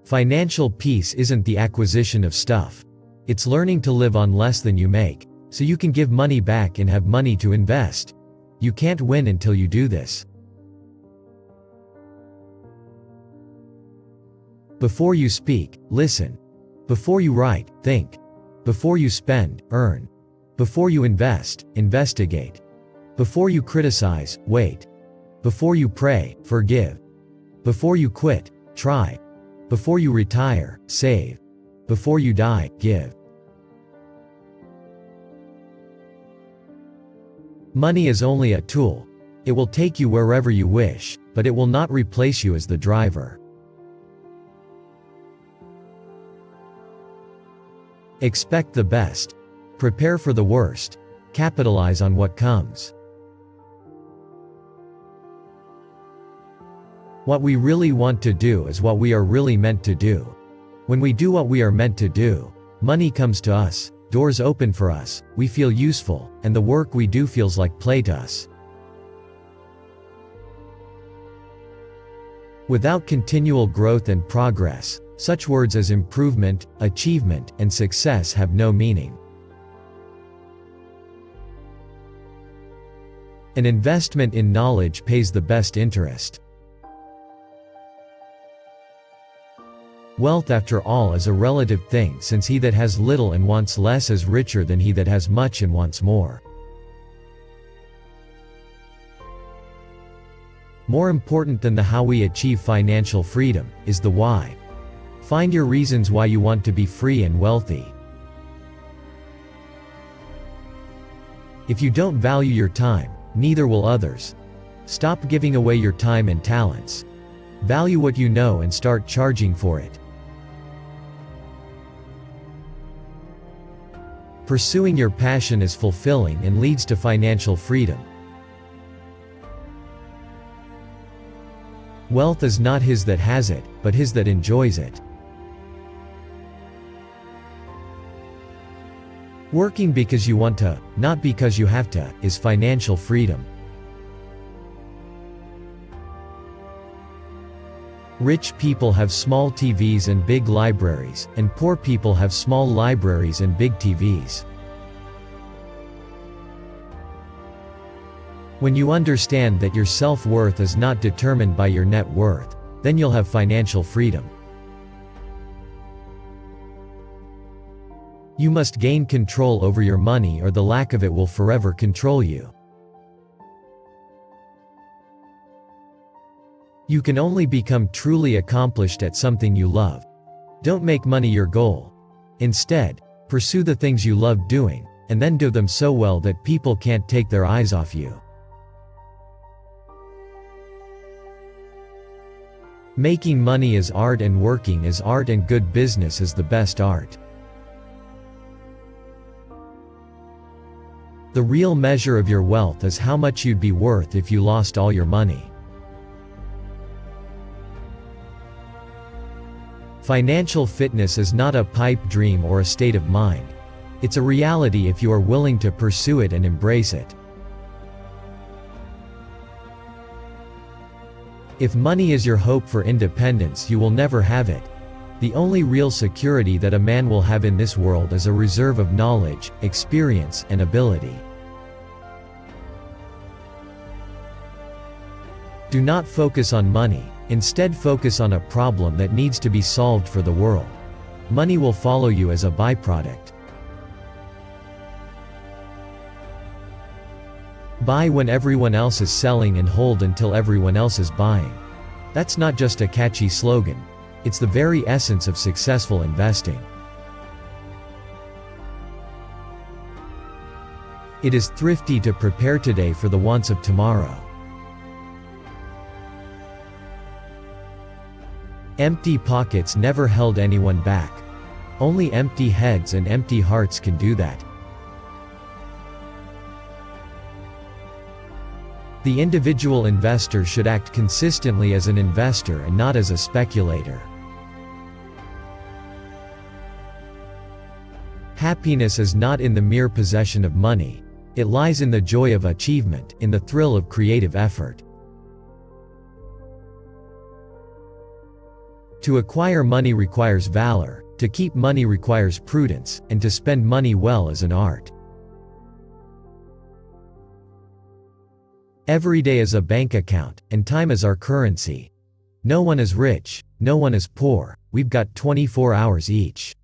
Financial peace isn't the acquisition of stuff. It's learning to live on less than you make, so you can give money back and have money to invest. You can't win until you do this. Before you speak, listen. Before you write, think. Before you spend, earn. Before you invest, investigate. Before you criticize, wait. Before you pray, forgive. Before you quit, try. Before you retire, save. Before you die, give. Money is only a tool. It will take you wherever you wish, but it will not replace you as the driver. Expect the best. Prepare for the worst. Capitalize on what comes. What we really want to do is what we are really meant to do. When we do what we are meant to do, money comes to us, doors open for us, we feel useful, and the work we do feels like play to us. Without continual growth and progress, such words as improvement, achievement, and success have no meaning. An investment in knowledge pays the best interest. Wealth, after all, is a relative thing, since he that has little and wants less is richer than he that has much and wants more. More important than the how we achieve financial freedom is the why. Find your reasons why you want to be free and wealthy. If you don't value your time, neither will others. Stop giving away your time and talents. Value what you know and start charging for it. Pursuing your passion is fulfilling and leads to financial freedom. Wealth is not his that has it, but his that enjoys it. Working because you want to, not because you have to, is financial freedom. Rich people have small TVs and big libraries, and poor people have small libraries and big TVs. When you understand that your self-worth is not determined by your net worth, then you'll have financial freedom. You must gain control over your money, or the lack of it will forever control you. You can only become truly accomplished at something you love. Don't make money your goal. Instead, pursue the things you love doing, and then do them so well that people can't take their eyes off you. Making money is art, and working is art, and good business is the best art. The real measure of your wealth is how much you'd be worth if you lost all your money. Financial fitness is not a pipe dream or a state of mind. It's a reality if you are willing to pursue it and embrace it. If money is your hope for independence, you will never have it. The only real security that a man will have in this world is a reserve of knowledge, experience, and ability. Do not focus on money. Instead, focus on a problem that needs to be solved for the world. Money will follow you as a byproduct. Buy when everyone else is selling and hold until everyone else is buying. That's not just a catchy slogan. It's the very essence of successful investing. It is thrifty to prepare today for the wants of tomorrow. Empty pockets never held anyone back. Only empty heads and empty hearts can do that. The individual investor should act consistently as an investor and not as a speculator. Happiness is not in the mere possession of money. It lies in the joy of achievement, in the thrill of creative effort. To acquire money requires valor, to keep money requires prudence, and to spend money well is an art. Every day is a bank account, and time is our currency. No one is rich, no one is poor, we've got 24 hours each.